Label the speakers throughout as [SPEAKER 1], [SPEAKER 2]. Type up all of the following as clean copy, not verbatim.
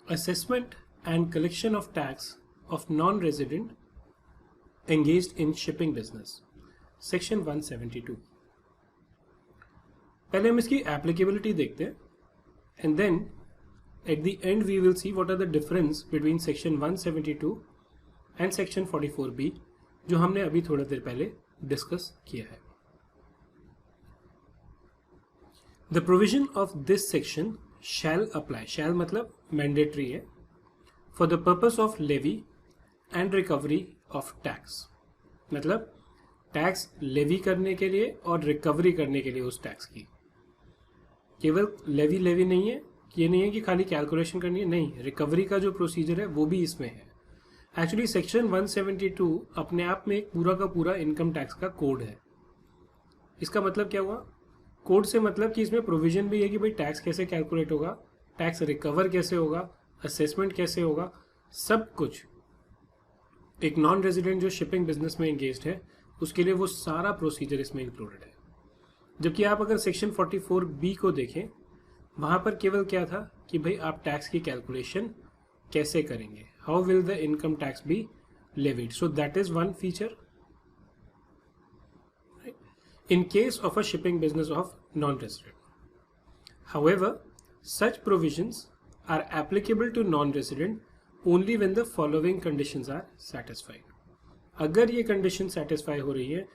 [SPEAKER 1] assessment and collection of tax of non-resident engaged in shipping business, section 172. पहले हम इसकी applicability देखते हैं and then at the end we will see what are the difference between section 172 and section 44B जो हमने अभी थोड़ा देर पहले डिस्कस किया है. The provision of this section shall apply. Shall मतलब mandatory है for the purpose of levy and recovery of tax. मतलब टैक्स लेवी करने के लिए और रिकवरी करने के लिए उस टैक्स की. केवल लेवी नहीं है, ये नहीं है कि खाली कैलकुलेशन करनी है, नहीं, रिकवरी का जो प्रोसीजर है वो भी इसमें है. एक्चुअली सेक्शन 172 अपने आप में एक पूरा का पूरा इनकम टैक्स का कोड है. इसका मतलब क्या हुआ? कोड से मतलब कि इसमें प्रोविजन भी है कि भाई टैक्स कैसे कैलकुलेट होगा, टैक्स रिकवर कैसे होगा, असेसमेंट कैसे होगा, सब कुछ एक नॉन रेजिडेंट जो शिपिंग बिजनेस में एंगेज्ड है उसके लिए वो सारा प्रोसीजर इसमें इंक्लूडेड है. जबकि आप अगर सेक्शन 44B को देखें, वहां पर केवल क्या था कि भाई आप टैक्स की कैलकुलेशन कैसे करेंगे, how will the income tax be levied. So that is one feature in case of a shipping business of non-resident. However, such provisions are applicable to non-resident only when the following conditions are satisfied. अगर ये condition satisfy हो रही है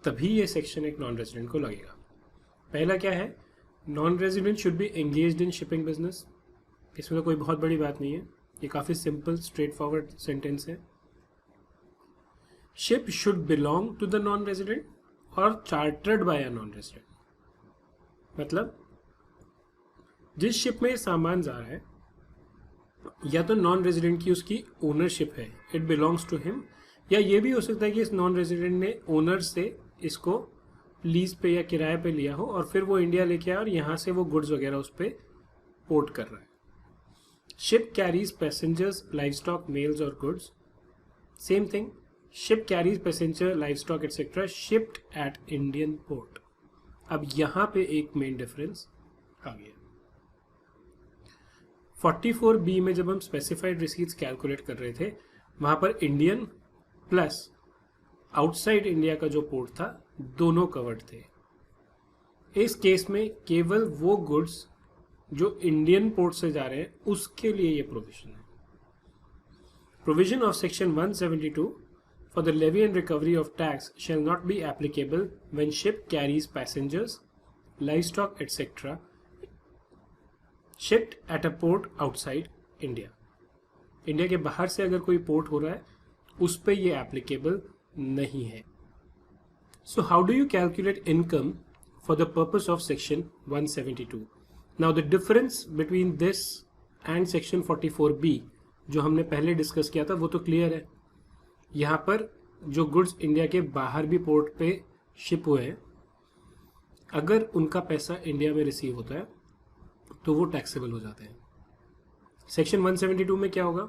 [SPEAKER 1] तभी ये section एक non-resident को लगेगा. पहला क्या है? Non-resident should be engaged in shipping business. इसमें तो कोई बहुत बड़ी बात नहीं है, ये काफी simple straightforward sentence है. Ship should belong to the non-resident और chartered by a non resident. मतलब जिस शिप में सामान जा रहा है या तो नॉन रेजिडेंट की उसकी ओनरशिप है, इट बिलोंग्स टू हिम, या ये भी हो सकता है कि इस नॉन रेजिडेंट ने ओनर से इसको लीज पे या किराए पे लिया हो और फिर वो इंडिया लेके आया और यहाँ से वो गुड्स वगैरह उस पर पोर्ट कर रहा है. Ship carries passengers, livestock, mails और goods. Same thing, ship carries passenger, livestock etc. shipped at Indian port. अब यहां पे एक मेन डिफरेंस आ गया. 44B में जब हम स्पेसिफाइड रिसीट्स कैलकुलेट कर रहे थे वहां पर इंडियन प्लस आउटसाइड इंडिया का जो पोर्ट था दोनों कवर्ड थे. इस केस में केवल वो गुड्स जो इंडियन पोर्ट से जा रहे हैं उसके लिए ये प्रोविजन है. Provision of section 172 for the levy and recovery of tax shall not be applicable when ship carries passengers, livestock etc. shipped at a port outside India. India के बाहर से अगर कोई पोर्ट हो रहा है उस पर ये applicable नहीं है. So how do you calculate income for the purpose of section 172? Now the difference between this and section 44B जो हमने पहले डिस्कस किया था वो तो क्लियर है. यहाँ पर जो गुड्स इंडिया के बाहर भी पोर्ट पे शिप हुए हैं, अगर उनका पैसा इंडिया में रिसीव होता है तो वो टैक्सेबल हो जाते हैं. सेक्शन 172 में क्या होगा?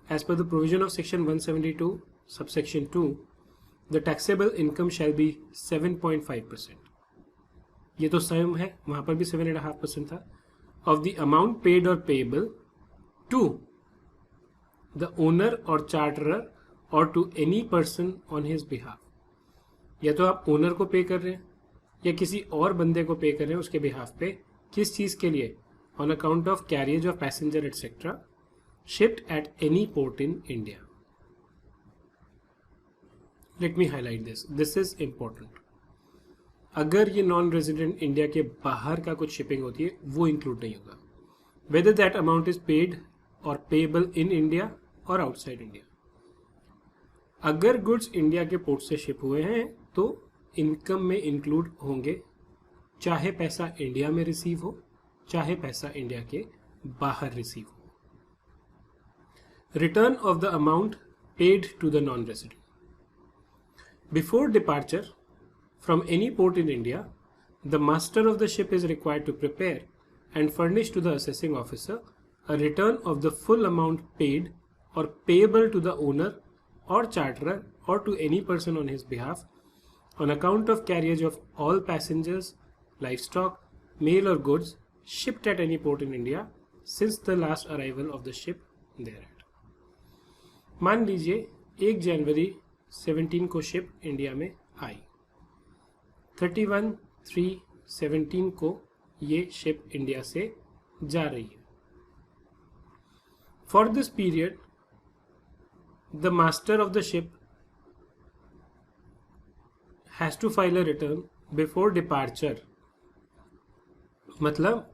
[SPEAKER 1] As per the provision of section 172 subsection 2 the taxable income shall be 7.5%. ये तो सेम है, वहां पर भी 7.5% था. Of the amount paid or payable to the owner or charterer or to any person on his behalf. या तो आप ओनर को पे कर रहे हैं या किसी और बंदे को पे कर रहे हैं उसके बिहाफ पे. किस चीज के लिए? On account of carriage of passenger etcetera shipped at any port in India. Let me highlight this is important. अगर ये नॉन रेजिडेंट इंडिया के बाहर का कुछ शिपिंग होती है वो इंक्लूड नहीं होगा, whether that amount is paid or payable in India और आउटसाइड इंडिया. अगर गुड्स इंडिया के पोर्ट से शिप हुए हैं तो इनकम में इंक्लूड होंगे, चाहे पैसा इंडिया में रिसीव हो चाहे पैसा इंडिया के बाहर रिसीव हो. Return of the amount paid to the non resident. Before departure from any port in India the master of the ship is required to prepare and furnish to the assessing officer a return of the full amount paid or payable to the owner or charterer or to any person on his behalf on account of carriage of all passengers, livestock, mail or goods shipped at any port in India since the last arrival of the ship thereat. मान लीजिए 1 जनवरी 17 को ship India में आई, 31/3/17 को ये ship India से जा रही है. For this period the master of the ship has to file a return before departure. मतलब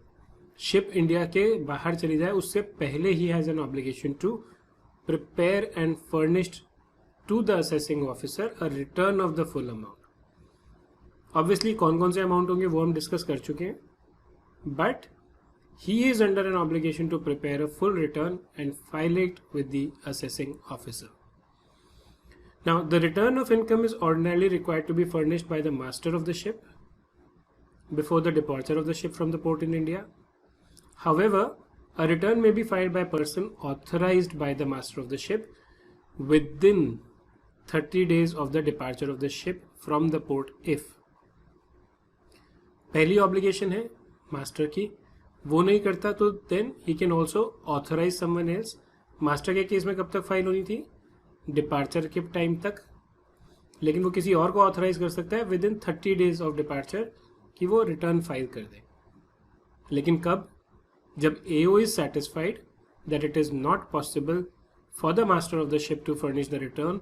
[SPEAKER 1] शिप इंडिया के बाहर चली जाए उससे पहले ही has an obligation to prepare and furnished to the assessing officer a return of the full amount. Obviously कौन कौन से अमाउंट होंगे वो हम डिस्कस कर चुके हैं, but he is under an obligation to prepare a full return and file it with the assessing officer. Now, the return of income is ordinarily required to be furnished by the master of the ship before the departure of the ship from the port in India. However, a return may be filed by a person authorized by the master of the ship within 30 days of the departure of the ship from the port if पहली obligation है master की, वो नहीं करता तो then he can also authorise someone else. Master के case में कब तक फाइल होनी थी? डिपार्चर के टाइम तक, लेकिन वो किसी और को ऑथराइज कर सकता है within 30 days of departure कि वो रिटर्न फाइल कर दे. लेकिन कब? जब AO is satisfied that it is not possible for the master of the ship to furnish the return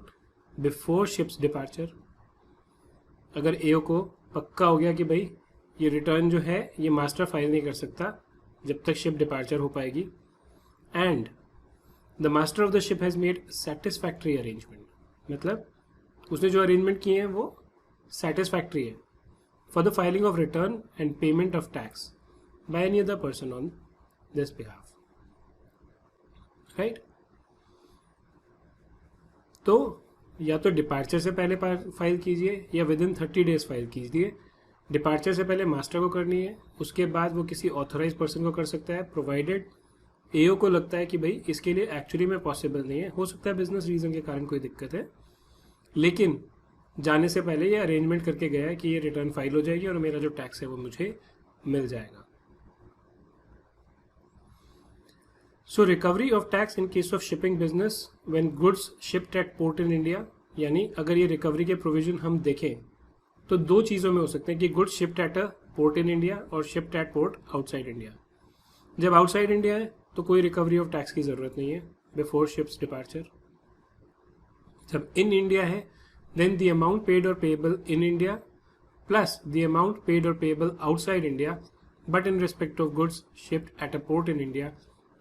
[SPEAKER 1] before ships departure. अगर एओ को पक्का हो गया कि भाई ये रिटर्न जो है ये मास्टर फाइल नहीं कर सकता जब तक शिप डिपार्चर हो पाएगी, and the master of the ship has made satisfactory arrangement, मतलब उसने जो अरेंजमेंट किए हैं वो सेटिस्फैक्ट्री है for the filing of return and payment of tax by any other person on this behalf, right. तो या तो डिपार्चर से पहले फाइल कीजिए या विद इन 30 डेज फाइल कीजिए. डिपार्चर से पहले मास्टर को करनी है, उसके बाद वो किसी ऑथराइज पर्सन को कर सकता है, प्रोवाइडेड एओ को लगता है कि भाई इसके लिए एक्चुअली में पॉसिबल नहीं है, हो सकता है बिजनेस रीजन के कारण कोई दिक्कत है, लेकिन जाने से पहले ये अरेंजमेंट करके गया है कि ये रिटर्न फाइल हो जाएगी और मेरा जो टैक्स है वो मुझे मिल जाएगा. So recovery of tax in case of shipping business when goods shipped at port in India, यानी अगर ये रिकवरी के प्रोविजन हम देखें तो दो चीज़ों में हो सकते हैं कि goods shipped at a port in India or shipped at port outside India. जब आउटसाइड इंडिया है तो कोई रिकवरी ऑफ टैक्स की ज़रूरत नहीं है बिफोर शिप्स डिपार्चर. जब इन इंडिया है then the amount paid or payable in India plus the amount paid or payable outside India but in respect of goods shipped at a port in India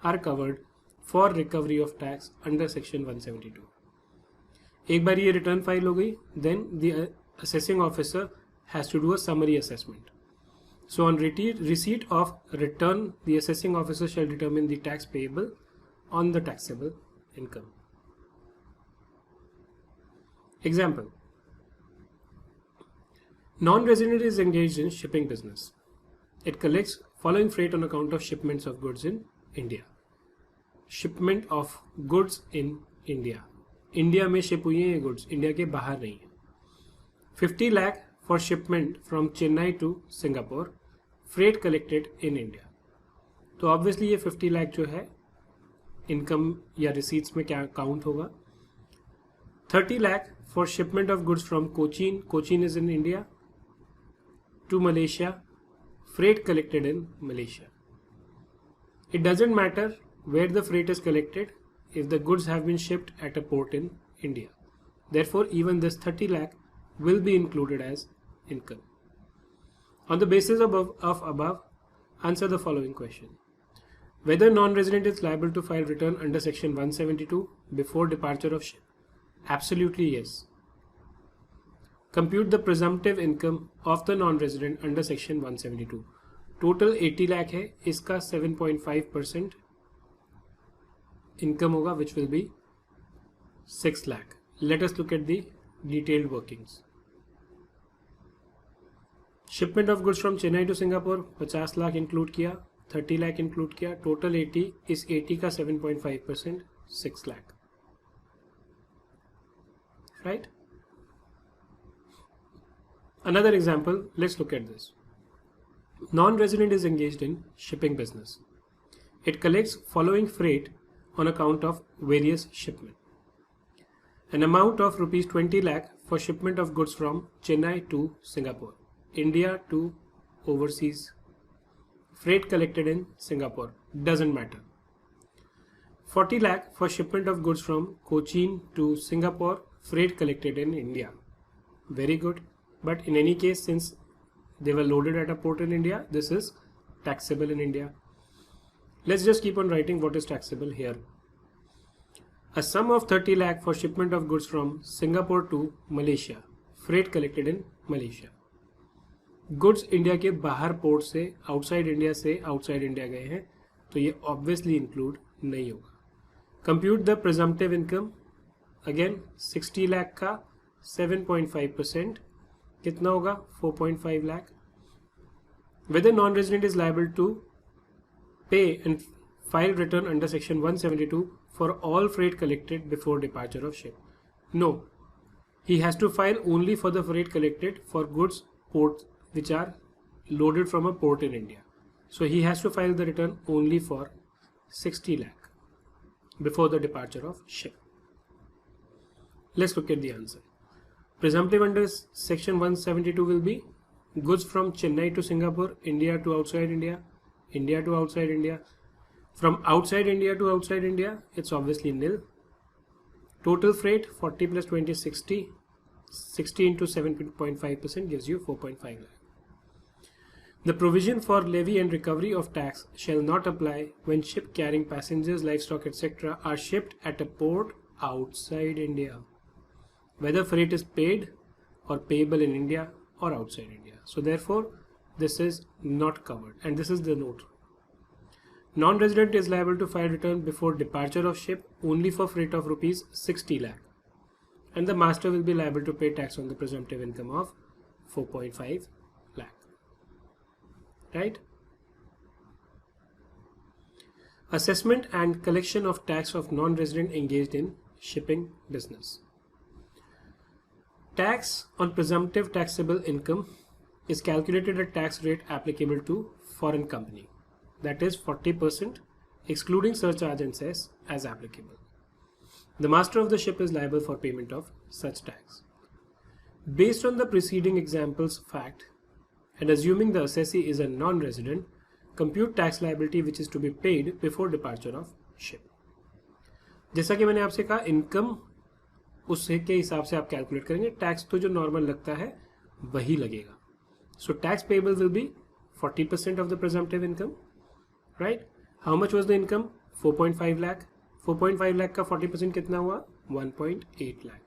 [SPEAKER 1] are covered for recovery of tax under section 172. एक बार ये return file हो गई then the assessing officer has to do a summary assessment. So on receipt of return, the assessing officer shall determine the tax payable on the taxable income. Example: non-resident is engaged in shipping business. It collects following freight on account of shipments of goods in India. Shipment of goods in India. India में ship हुई है ये goods, India के बाहर नहीं है. 50 lakh for shipment from Chennai to Singapore, freight collected in India. तो obviously ये 50 लाख जो है इनकम या रिसीट्स में क्या काउंट होगा. 30 lakh for shipment of goods from Cochin, Cochin is in India, to Malaysia, freight collected in Malaysia. It doesn't matter where the freight is collected if the goods have been shipped at a port in India. Therefore, even this 30 lakh will be included as income. On the basis of above, answer the following question. Whether non-resident is liable to file return under section 172 before departure of ship? Absolutely yes. Compute the presumptive income of the non-resident under section 172. Total 80 lakh है, इसका 7.5% income होगा, which will be 6 lakh. Let us look at the detailed workings. Shipment of goods from Chennai to Singapore 50 lakh include किया, 30 lakh include किया, total 80, इस 80 का 7.5% 6 lakh, right? Another example, let's look at this. Non-resident is engaged in shipping business. It collects following freight on account of various shipment. An amount of rupees 20 lakh for shipment of goods from Chennai to Singapore, India to overseas. Freight collected in Singapore, doesn't matter. 40 lakh for shipment of goods from Cochin to Singapore, freight collected in India. Very good. But in any case, since they were loaded at a port in India, this is taxable in India. Let's just keep on writing what is taxable here. A sum of 30 lakh for shipment of goods from Singapore to Malaysia, freight collected in Malaysia. Goods India के बाहर port से outside India गए हैं, तो ये obviously include नहीं होगा. Compute the presumptive income. Again 60 lakh का 7.5% कितना होगा? 4.5 lakh. Whether non-resident is liable to pay and file return under section 172 for all freight collected before departure of ship. No, he has to file only for the freight collected for goods ports which are loaded from a port in India. So he has to file the return only for 60 lakh before the departure of ship. Let's look at the answer. Presumptive under section 172 will be goods from Chennai to Singapore, India to outside India, India to outside India. From outside India to outside India, it's obviously nil. Total freight 40 plus 20 60. 60 into 7.5% gives you 4.5 lakh. The provision for levy and recovery of tax shall not apply when ship carrying passengers, livestock, etc. are shipped at a port outside India, whether freight is paid or payable in India or outside India. So therefore, this is not covered, and this is the note. Non-resident is liable to file return before departure of ship only for freight of rupees 60 lakh, and the master will be liable to pay tax on the presumptive income of 4.5 lakh. Right? Assessment and collection of tax of non-resident engaged in shipping business. Tax on presumptive taxable income is calculated at tax rate applicable to foreign company, that is 40% excluding surcharge and cess as applicable. The master of the ship is liable for payment of such tax. Based on the preceding example's fact and assuming the assessee is a non-resident, compute tax liability which is to be paid before departure of ship. जैसा कि मैंने आपसे कहा, income उसके हिसाब से आप calculate करेंगे. टैक्स तो जो नॉर्मल लगता है वही लगेगा. So tax payable will be 40% of the presumptive income. Right? How much was the income? 4.5 lakh. 4.5 lakh का 40% कितना हुआ? 1.8 लाख.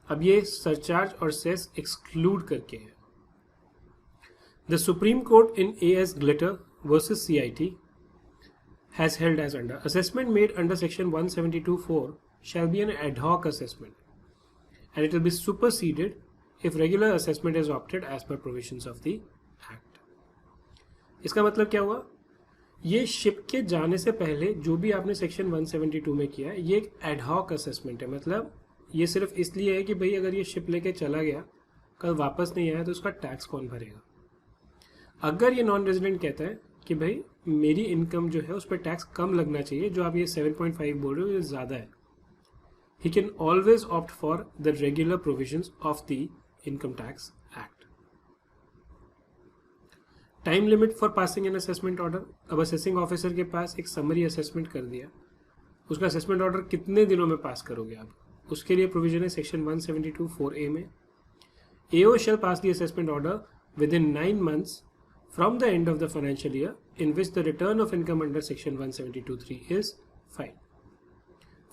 [SPEAKER 1] अब ये सरचार्ज और सेस एक्सक्लूड करके है. The Supreme Court in A.S. Glitter versus CIT has held as under assessment made under section 172(4) shall be an ad hoc assessment, and it will be superseded if regular assessment is opted as per provisions of the Act. इसका मतलब क्या हुआ? ये ship के जाने से पहले जो भी आपने सेक्शन 172 में किया है, ये एक एड हॉक असेसमेंट है. मतलब ये सिर्फ इसलिए है कि भाई अगर ये शिप लेके चला गया, कल वापस नहीं आया, तो उसका टैक्स कौन भरेगा. अगर ये नॉन रेजिडेंट कहता है कि भाई मेरी इनकम जो है उस पर टैक्स कम लगना चाहिए, जो आप ये 7.5 बोल रहे हो ये ज़्यादा है, he can always opt for the regular provisions of the Income Tax Act. Time limit for passing an assessment order. अब असेसिंग ऑफिसर के पास एक समरी असेसमेंट कर दिया, उसका असेसमेंट ऑर्डर कितने दिनों में पास करोगे आप? उसके लिए प्रोविजन है सेक्शन 172(4)(a) में. AO shall pass the assessment order within 9 months from the end of the financial year in which the return of income under section 172(3) is filed.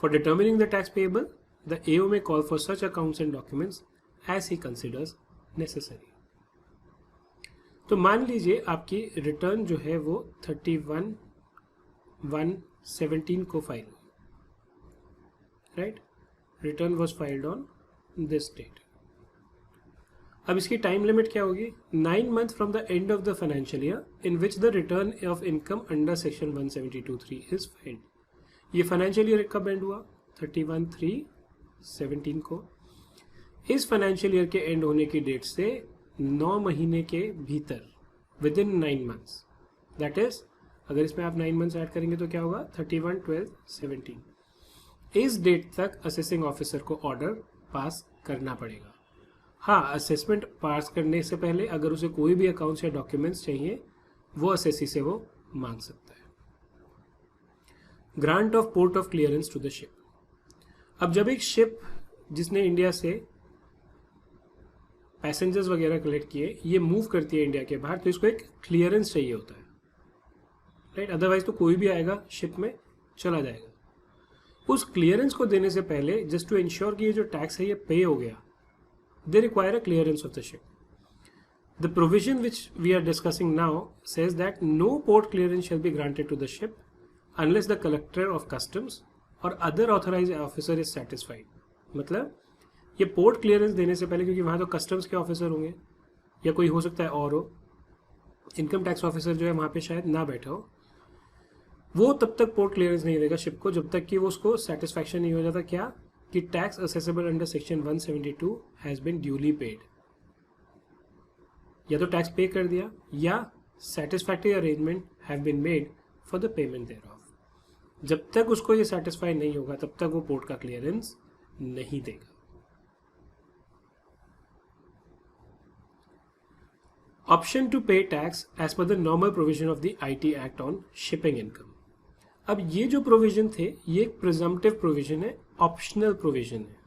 [SPEAKER 1] For determining the tax payable, the AO may call for such accounts and documents as he considers necessary. तो मान लीजिए आपकी return जो है वो 31/1/17 को file हुई. Right? Return was filed on this date. अब इसकी टाइम लिमिट क्या होगी? 9 month from the end of the financial year in which the return of income under section 172(3) is filed. ये फाइनेंशियल ईयर कब एंड हुआ? 31/3/17 को. इस फाइनेंशियल ईयर के एंड होने की डेट से 9 महीने के भीतर, with in 9 months, that is अगर इसमें आप 9 मंथ्स ऐड करेंगे तो क्या होगा 31, 12, 17। इस डेट तक असेसिंग ऑफिसर को ऑर्डर पास करना पड़ेगा। हाँ, असेसमेंट पास करने से पहले अगर उसे कोई भी अकाउंट्स या डॉक्यूमेंट्स चाहिए वो असेसी से वो मांग सकता है। Grant of port of clearance to the ship. अब जब एक शिप जिसने इंडिया से पैसेंजर्स वगैरह कलेक्ट किए ये मूव करती है इंडिया के बाहर, तो इसको एक क्लियरेंस चाहिए होता है, राइट। अदरवाइज तो कोई भी आएगा शिप में चला जाएगा। उस क्लियरेंस को देने से पहले जस्ट टू इंश्योर कि ये जो टैक्स है ये पे हो गया, they require a clearance of the ship. The provision which we are discussing now says that no port clearance shall be granted to the ship unless the collector of customs or other authorized officer is satisfied। मतलब ये port clearance देने से पहले, क्योंकि वहाँ तो customs के officer होंगे या कोई हो सकता है और हो, इनकम टैक्स ऑफिसर जो है वहाँ पे शायद ना बैठा हो, वो तब तक पोर्ट क्लियरेंस नहीं देगा शिप को जब तक कि वो उसको सेटिस्फैक्शन नहीं हो जाता क्या कि tax assessable under section 172 has been duly paid. या तो टैक्स पे कर दिया या satisfactory arrangement have been made for the payment thereof. जब तक उसको ये सेटिस्फाई नहीं होगा तब तक वो पोर्ट का क्लियरेंस नहीं देगा। Option to pay tax as per the normal provision of the IT act on shipping income. अब ये जो प्रोविजन थे ये एक प्रिजम्पटिव प्रोविजन है, ऑप्शनल प्रोविजन है।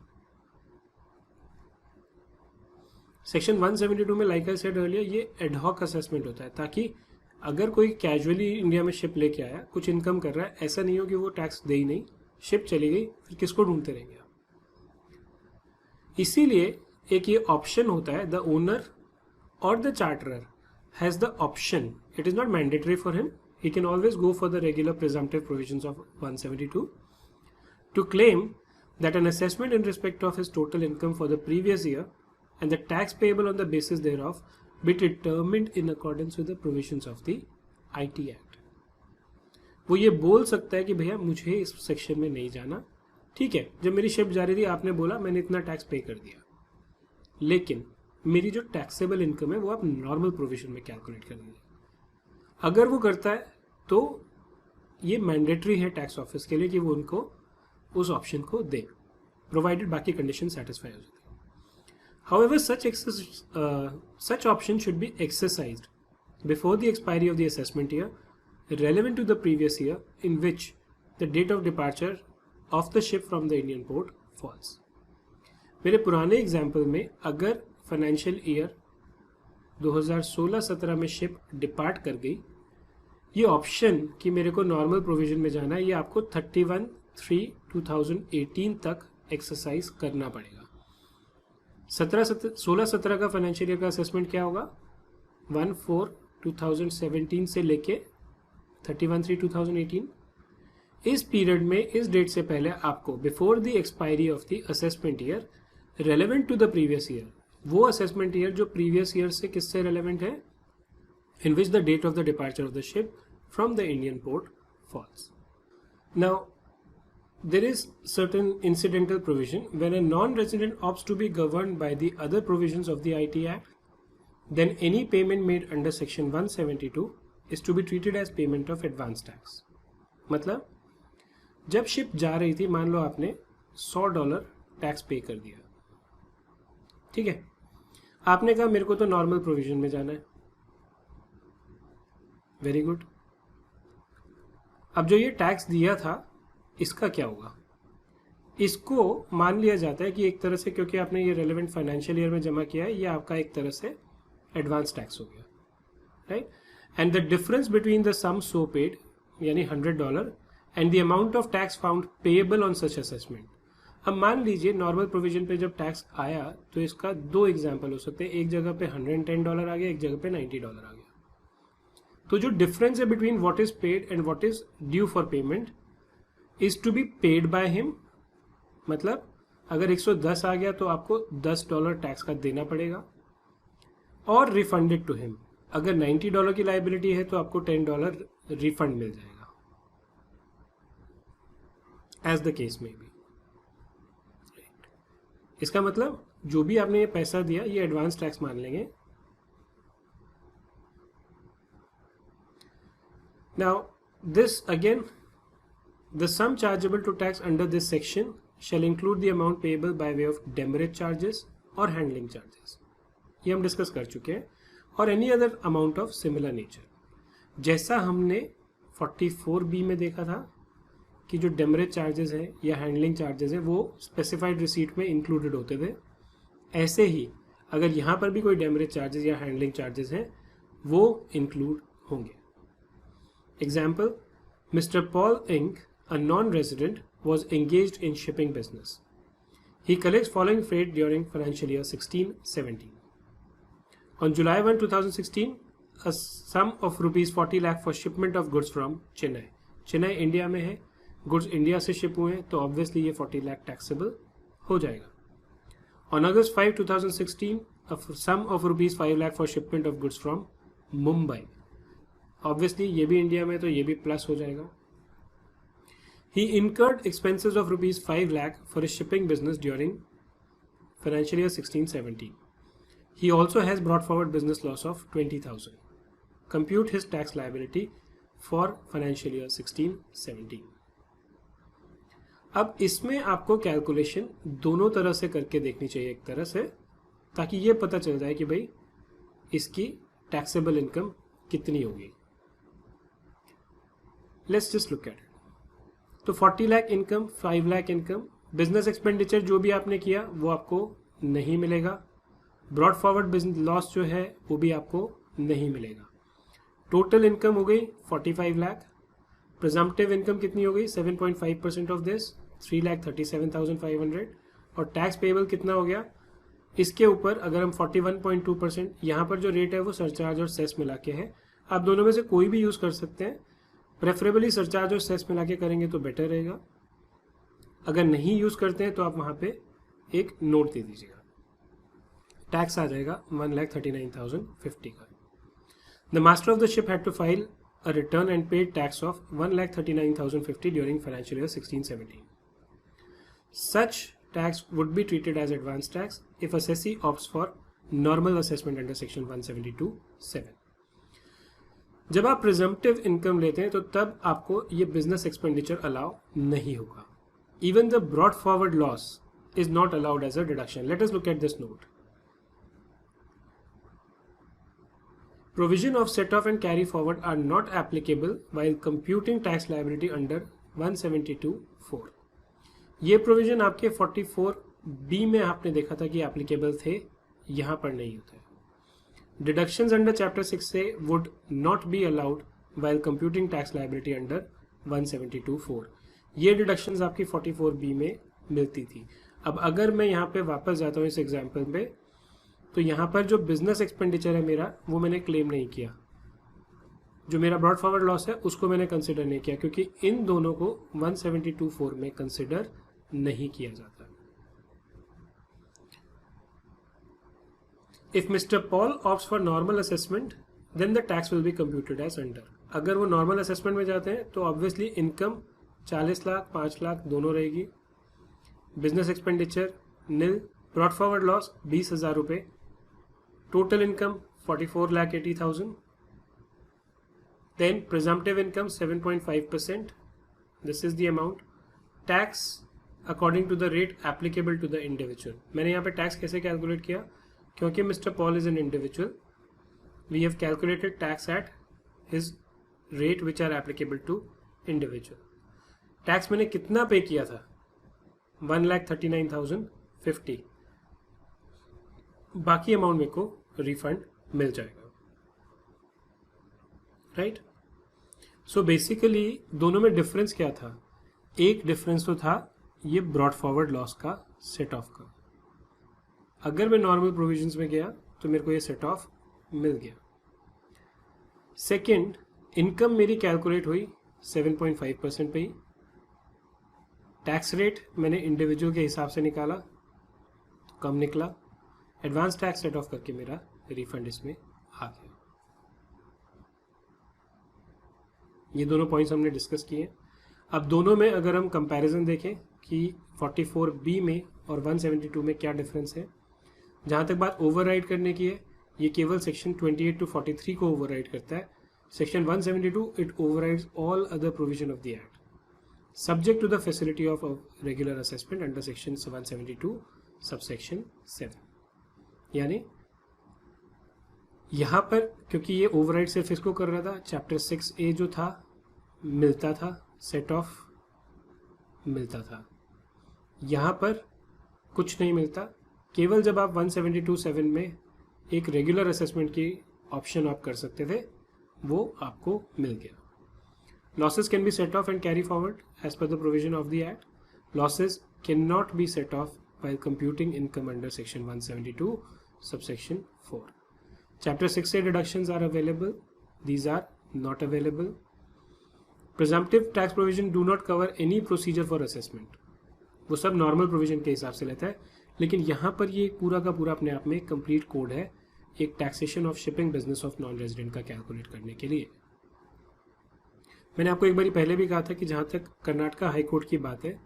[SPEAKER 1] सेक्शन 172 में लाइक आई सेड अर्लियर ये एडहॉक असेसमेंट होता है ताकि अगर कोई कैजुअली इंडिया में शिप लेके आया, कुछ इनकम कर रहा है, ऐसा नहीं हो कि वो टैक्स दे ही नहीं, शिप चली गई, फिर किसको ढूंढते रहेंगे। इसीलिए एक ये ऑप्शन होता है, the owner or the charterer has the option, it is not mandatory for him, he can always go for the regular presumptive provisions of 172 to claim that an assessment in respect of his total income for the previous year and the tax payable on the basis thereof be determined in accordance with the provisions of the IT Act। वो ये बोल सकता है कि भैया मुझे इस section में नहीं जाना, ठीक है, जब मेरी शिप जा रही थी आपने बोला मैंने इतना टैक्स पे कर दिया, लेकिन मेरी जो टैक्सेबल इनकम है वो आप नॉर्मल प्रोविजन में कैलकुलेट कर दीजिए। अगर वो करता है तो ये मैंडेटरी है टैक्स ऑफिस के लिए कि वो उनको उस ऑप्शन को दे, प्रोवाइडेड बाकी कंडीशन सेटिस्फाई हो जाती है। However such option should be exercised before the expiry of the assessment year relevant to the previous year in which the date of departure of the ship from the Indian port falls। मेरे पुराने example में अगर financial year 2016-17 में ship depart कर गई, ये option कि मेरे को नॉर्मल प्रोविजन में जाना है ये आपको 31/3/2018 तक एक्सरसाइज करना पड़ेगा। 16-17 का फाइनेंशियल ईयर का असेसमेंट क्या होगा, 1/4/2017 से लेके 31/3/2018। इस पीरियड में इस डेट से पहले आपको before the expiry of the assessment year relevant to the previous year, वो असेसमेंट ईयर जो प्रीवियस ईयर से किससे रेलेवेंट है, in which the date of the departure of the ship from the Indian port falls। Now, there is certain incidental provision when a non-resident opts to be governed by the other provisions of the IT Act, then any payment made under section 172 is to be treated as payment of advance tax। मतलब जब ship जा रही थी, मान लो आपने $100 tax pay कर दिया, ठीक है, आपने कहा मेरे को तो नॉर्मल प्रोविजन में जाना है, वेरी गुड। अब जो ये टैक्स दिया था इसका क्या होगा, इसको मान लिया जाता है कि एक तरह से क्योंकि आपने ये रेलेवेंट फाइनेंशियल ईयर में जमा किया है, ये आपका एक तरह से एडवांस टैक्स हो गया, right. And the difference between the sum so paid यानी $100 and the amount of tax found payable on such assessment. अब मान लीजिए नॉर्मल प्रोविजन पे जब टैक्स आया तो इसका दो एग्जाम्पल हो सकते हैं, एक जगह पे $110 आ गया, एक जगह पे $90 आ गया। तो जो डिफरेंस है between what is paid and what is due for payment is to be paid by him. मतलब अगर 110 आ गया तो आपको $10 टैक्स का देना पड़ेगा और रिफंडेड टू हिम। अगर $90 की लाइबिलिटी है तो आपको $10 रिफंड मिल जाएगा, एज द केस में भी। इसका मतलब जो भी आपने ये पैसा दिया ये एडवांस टैक्स मान लेंगे। Now This again, the sum chargeable to tax under this section shall include the amount payable by way of demurrage charges or handling charges. ये हम डिस्कस कर चुके हैं. और any other amount of similar nature, जैसा हमने 44B में देखा था कि जो डेमरेज चार्जेस हैं या हैंडलिंग चार्जेस हैं वो स्पेसिफाइड रिसीट में इंक्लूडेड होते थे, ऐसे ही अगर यहाँ पर भी कोई डेमरेज चार्जेस या हैंडलिंग चार्जेस हैं वो इंक्लूड होंगे. Example, Mr Paul Inc, a non-resident, was engaged in shipping business. He collects following freight during financial year 16-17. On July 1, 2016, a sum of rupees 40 lakh for shipment of goods from Chennai. Chennai India में है, goods India से ship हुए हैं तो obviously ये 40 lakh taxable हो जाएगा. On August 5, 2016, a sum of rupees 5 lakh for shipment of goods from Mumbai. Obviously ये भी इंडिया में तो ये भी प्लस हो जाएगा. He incurred expenses of rupees 5 lakh for his shipping business during financial year 16-17. He also has brought forward business loss of 20,000. Compute his tax liability for financial year 16-17. अब इसमें आपको कैलकुलेशन दोनों तरह से करके देखनी चाहिए, एक तरह से ताकि ये पता चल जाए कि भाई इसकी टैक्सेबल इनकम कितनी होगी. Let's just look at it. तो 40 lakh income, 5 lakh income, business expenditure जो भी आपने किया वो आपको नहीं मिलेगा. ब्रॉड फॉरवर्ड बिजनेस लॉस जो है वो भी आपको नहीं मिलेगा. टोटल इनकम हो गई 45 लाख. प्रिजम्पटिव इनकम कितनी हो गई 7.5% ऑफ दिस 3,37,500. और टैक्स पेएबल कितना हो गया इसके ऊपर, अगर हम 41.2%, यहाँ पर जो रेट है वो सरचार्ज और सेस मिला के है. आप दोनों में से कोई भी यूज कर सकते हैं. प्रेफरेबली सरचार्ज और सेस मिला के करेंगे तो बेटर रहेगा. अगर नहीं यूज करते हैं तो आप वहां पे एक नोट दे दीजिएगा. टैक्स आ जाएगा 1,39,050 का. The master of the ship had to file a return and paid tax of 1,39,050 during financial year 16-17. Such tax would be treated as advance tax if assessee opts for normal assessment under section 172(7). जब आप presumptive income लेते हैं तो तब आपको ये business expenditure allow नहीं होगा. Even the brought forward loss is not allowed as a deduction. Let us look at this note. Provision of set off and carry forward are not applicable while computing tax liability under 172(4). ये provision आपके 44B में आपने देखा था कि applicable थे, यहां पर नहीं होते. Deductions under Chapter 6A would not be allowed while computing tax liability under 172(4). ये डिडक्शंस आपकी 44B में मिलती थी. अब अगर मैं यहाँ पे वापस जाता हूँ इस एग्जाम्पल पे, तो यहाँ पर जो बिजनेस एक्सपेंडिचर है मेरा वो मैंने क्लेम नहीं किया. जो मेरा ब्रॉड फॉरवर्ड लॉस है उसको मैंने कंसिडर नहीं किया क्योंकि इन दोनों को 172(4) में कंसिडर नहीं किया जाता. If Mr. Paul opts for normal assessment, then the tax will be computed as under. अगर वो नॉर्मल असेसमेंट में जाते हैं तो ऑब्वियसली इनकम 40 लाख 5 लाख दोनों रहेगी. Business expenditure nil. Brought forward loss 20,000 रुपये. Total income 44,80,000. Then presumptive income 7.5%. This is the amount. Tax according to the rate applicable to the individual. मैंने यहाँ पे टैक्स कैसे कैलकुलेट किया, क्योंकि Mr Paul is an individual, we have calculated tax at his rate which are applicable to individual. Tax मैंने कितना पे किया था 1,39,050. बाकी अमाउंट मेरे को रिफंड मिल जाएगा. राइट. सो बेसिकली दोनों में डिफरेंस क्या था. एक डिफरेंस तो था ये ब्रॉड फॉरवर्ड लॉस का सेट ऑफ का. अगर मैं नॉर्मल प्रोविजंस में गया तो मेरे को ये सेट ऑफ मिल गया. सेकंड, इनकम मेरी कैलकुलेट हुई 7.5% पे ही. टैक्स रेट मैंने इंडिविजुअल के हिसाब से निकाला तो कम निकला. एडवांस टैक्स सेट ऑफ करके मेरा रिफंड इसमें आ गया. ये दोनों पॉइंट्स हमने डिस्कस किए. अब दोनों में अगर हम कंपैरिजन देखें कि 44B में और 172 में क्या डिफरेंस है. जहाँ तक बात ओवरराइड करने की है, ये केवल सेक्शन 28 to 43 को ओवरराइड करता है. Section 172, it overrides all other provision of the Act, subject to the facility of a regular assessment under Section 172, subsection 7. यानी यहाँ पर क्योंकि ये ओवरराइड सिर्फ इसको कर रहा था, चैप्टर 6A जो था मिलता था, सेट ऑफ मिलता था, यहाँ पर कुछ नहीं मिलता. केवल जब आप 172(7) में एक रेगुलर असेसमेंट की ऑप्शन आप कर सकते थे, वो आपको मिल गया. Losses can be set off and carry forward as per the provision of the Act. Losses cannot be set off while computing income under Section 172, subsection 4. Chapter 6A deductions are available. These are not available. Presumptive tax provision do not cover any procedure for assessment. वो सब normal provision के हिसाब से लेता है, लेकिन यहाँ पर ये पूरा का पूरा अपने आप में एक कंप्लीट कोड है एक taxation of shipping business of non resident का कैलकुलेट करने के लिए. मैंने आपको एक बार पहले भी कहा था कि जहाँ तक कर्नाटका हाई कोर्ट की बात है,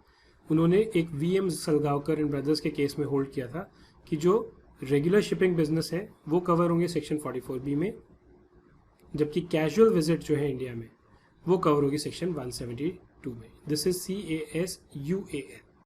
[SPEAKER 1] उन्होंने एक वीएम सलगावकर एंड ब्रदर्स के केस में होल्ड किया था कि जो रेगुलर शिपिंग बिजनेस है वो कवर होंगे सेक्शन 44B में, जबकि कैजुअल विजिट जो है इंडिया में वो कवर होगी सेक्शन 172 में. This is CASUAL.